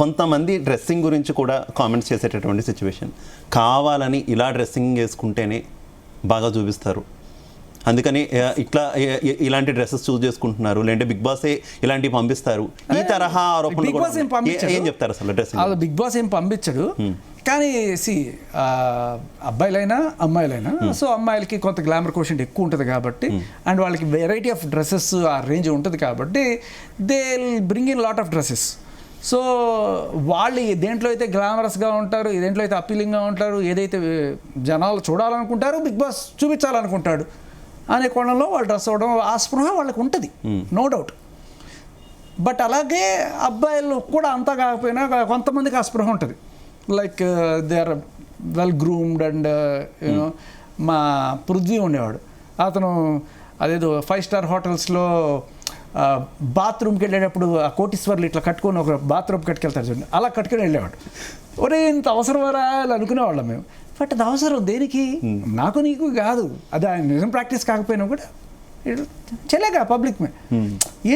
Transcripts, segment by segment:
కొంతమంది డ్రెస్సింగ్ గురించి కూడా కామెంట్స్ చేసేటటువంటి సిచ్యువేషన్, కావాలని ఇలా డ్రెస్సింగ్ వేసుకుంటేనే బాగా చూపిస్తారు, అందుకని ఇలాంటి డ్రెస్సెస్ చూస్ చేసుకుంటున్నారు, లేదంటే బిగ్ బాసే ఇలాంటివి పంపిస్తారు, ఈ తరహా ఆరోపణలు కూడా ఏం చెప్తారు అసలు డ్రెస్సింగ్? బిగ్ బాస్ ఏం పంపించడు, కానీ అబ్బాయిలైనా అమ్మాయిలైనా, సో అమ్మాయిలకి కొంత గ్లామర్ కోషెంట్ ఎక్కువ ఉంటుంది కాబట్టి, అండ్ వాళ్ళకి వెరైటీ ఆఫ్ డ్రెస్సెస్ ఆ రేంజ్ ఉంటుంది కాబట్టి they bring in lot of dresses. So వాళ్ళు దేంట్లో అయితే గ్లామరస్గా ఉంటారు, దేంట్లో అయితే అప్పీలింగ్గా ఉంటారు, ఏదైతే జనాలు చూడాలనుకుంటారో బిగ్ బాస్ చూపించాలనుకుంటాడు అనే కోణంలో వాళ్ళు డ్రెస్ అవ్వడం, ఆ స్పృహ వాళ్ళకి ఉంటుంది, నో డౌట్. బట్ అలాగే అబ్బాయిలు కూడా అంతా కాకపోయినా కొంతమందికి ఆ స్పృహ ఉంటుంది, like they are well groomed and you know. మా పృథ్వీ ఉండేవాడు, అతను అదేదో 5 స్టార్ హోటల్స్లో బాత్రూమ్కి వెళ్ళేటప్పుడు ఆ కోటీశ్వర్లు ఇట్లా కట్టుకొని ఒక బాత్రూమ్ కట్టుకెళ్తారు చూడండి, అలా కట్టుకొని వెళ్ళేవాడు. ఒరే ఇంత అవసరమరా అని అనుకునేవాళ్ళం మేము. బట్ అది అవసరం దేనికి? నాకు నీకు కాదు, అది ఆయన నిజం ప్రాక్టీస్ కాకపోయినా కూడా చెలేగా పబ్లిక్ మే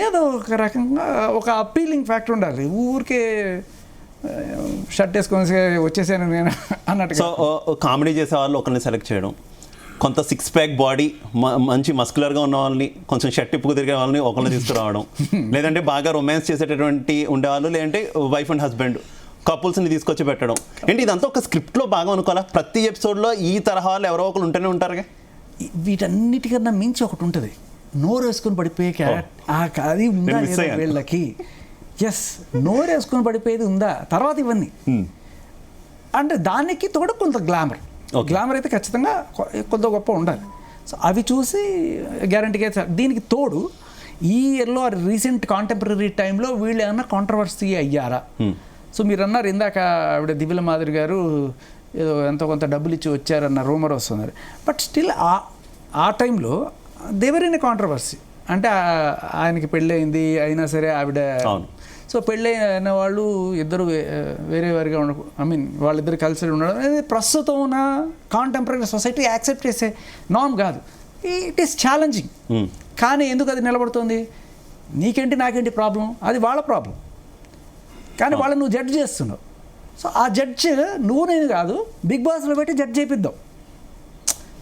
ఏదో ఒక రకంగా ఒక అప్పీలింగ్ ఫ్యాక్టర్ ఉండాలి. ఊరికే షర్ట్ వేసుకొని వచ్చేసాను నేను అన్నట్టు. సో కామెడీ చేసే వాళ్ళు ఒకరిని సెలెక్ట్ చేయడం, కొంత 6 ప్యాక్ బాడీ మంచి మస్కులర్గా ఉన్న వాళ్ళని, కొంచెం షర్ట్ ఇప్పుకు తిరిగే వాళ్ళని ఒకరిని తీసుకురావడం, లేదంటే బాగా రొమాన్స్ చేసేటటువంటి ఉండేవాళ్ళు, లేదంటే వైఫ్ అండ్ హస్బెండ్ కపుల్స్ని తీసుకొచ్చి పెట్టడం. ఏంటి ఇదంతా ఒక స్క్రిప్ట్లో భాగం అనుకోవాలా? ప్రతి ఎపిసోడ్లో ఈ తరహాలు ఎవరో ఒకరు ఉంటూనే ఉంటారుగా. వీటన్నిటికన్నా మించి ఒకటి ఉంటుంది, నోరు వేసుకొని పడిపోయే అది ఉందా లేదా వీళ్ళకి? ఎస్, నోరు వేసుకొని పడిపోయేది ఉందా? తర్వాత ఇవన్నీ అంటే దానికి తోడు కొంత గ్లామర్ అయితే ఖచ్చితంగా కొంత గొప్ప ఉండాలి. సో అవి చూసి గ్యారంటీగా దీనికి తోడు ఈ ఇయర్లో రీసెంట్ కాంటెంపరీ టైంలో వీళ్ళు ఏమన్నా కాంట్రవర్సీ అయ్యారా? సో మీరు అన్నారు ఇందాక ఆవిడ దివ్యల మాదిరి గారు ఏదో ఎంతో కొంత డబ్బులు ఇచ్చి వచ్చారన్న రూమర్ వస్తున్నారు. బట్ స్టిల్ ఆ టైంలో దేవర్ ఇన్ కాంట్రవర్సీ. అంటే ఆయనకి పెళ్ళయింది అయినా సరే ఆవిడ, సో పెళ్ళైన వాళ్ళు ఇద్దరు వేరే వారిగా వాళ్ళిద్దరు కలిసి ఉండడం అనేది ప్రస్తుతం ఉన్న కాంటెంపరీ సొసైటీ యాక్సెప్ట్ చేసే నార్మ్ కాదు. It is challenging. కానీ ఎందుకు అది నిలబడుతుంది? నీకేంటి నాకేంటి ప్రాబ్లం? అది వాళ్ళ ప్రాబ్లం. కానీ వాళ్ళని నువ్వు జడ్జ్ చేస్తున్నావు. సో ఆ జడ్జ్ నువ్వు నేను కాదు, బిగ్ బాస్లో పెట్టి జడ్జ్ చేపిద్దాం.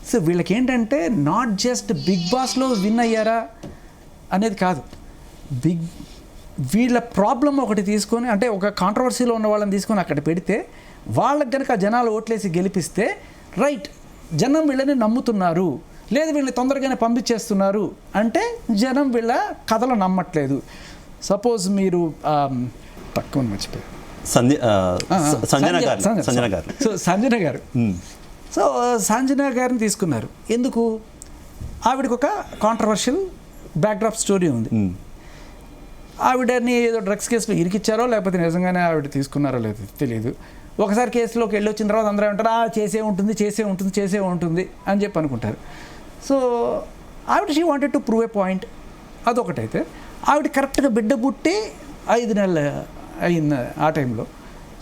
సో వీళ్ళకి ఏంటంటే నాట్ జస్ట్ బిగ్ బాస్లో విన్ అయ్యారా అనేది కాదు, వీళ్ళ ప్రాబ్లం ఒకటి తీసుకొని, అంటే ఒక కాంట్రవర్సీలో ఉన్న వాళ్ళని తీసుకొని అక్కడ పెడితే వాళ్ళకి కనుక జనాలు ఓట్లేసి గెలిపిస్తే రైట్, జనం వీళ్ళని నమ్ముతున్నారు, లేదు వీళ్ళని తొందరగానే పంపించేస్తున్నారు అంటే జనం వీళ్ళ కథలు నమ్మట్లేదు. సపోజ్ మీరు తక్కువ మర్చిపోయారు సంజన గారు. సో సంజన గారిని తీసుకున్నారు ఎందుకు? ఆవిడకి ఒక కాంట్రవర్షియల్ బ్యాక్డ్రాప్ స్టోరీ ఉంది. ఆవిడని ఏదో డ్రగ్స్ కేసులో ఇరికిచ్చారో లేకపోతే నిజంగానే ఆవిడ తీసుకున్నారో లేదో తెలియదు. ఒకసారి కేసులోకి వెళ్ళి వచ్చిన తర్వాత అందరూ అంటారు చేసే ఉంటుంది అని చెప్పి అనుకుంటారు. సో ఆవిడ she wanted to prove a point, అదొకటైతే. ఆవిడ కరెక్ట్గా బిడ్డ పుట్టి 5 నెలలు అయింది ఆ టైంలో.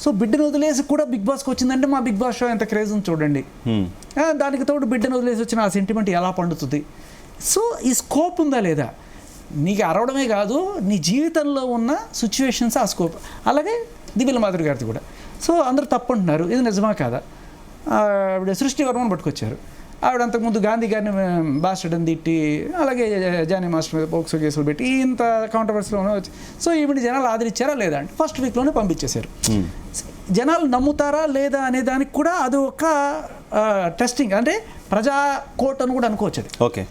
సో బిడ్డను వదిలేసి కూడా బిగ్ బాస్కి వచ్చిందంటే మా బిగ్ బాస్ షో ఎంత క్రేజ్ ఉంది చూడండి. దానికి తోడు బిడ్డను వదిలేసి వచ్చిన ఆ సెంటిమెంట్ ఎలా పండుతుంది? సో ఈ స్కోప్ ఉందా లేదా? నీకు అరవడమే కాదు, నీ జీవితంలో ఉన్న సిచ్యువేషన్స్ ఆ స్కోప్. అలాగే దివ్యల మాధురి గారిది కూడా. సో అందరూ తప్పు అంటున్నారు, ఇది నిజమా కాదా? ఆవిడ సృష్టి వర్మను పట్టుకొచ్చారు. ఆవిడ అంతకుముందు గాంధీ గారిని బాస్టర్డని తిట్టి, అలాగే జానీ మాస్టర్ మీద పోక్సో కేసులు పెట్టి ఇంత కాంట్రవర్సీలోనే వచ్చి, సో ఈవిడ జనాలు ఆదరించారా లేదా అంటే ఫస్ట్ వీక్లోనే పంపించేశారు. జనాలు నమ్ముతారా లేదా అనే దానికి కూడా అది ఒక టెస్టింగ్, అంటే ప్రజా కోర్ట్ అని కూడా అనుకోవచ్చు అది. ఓకే.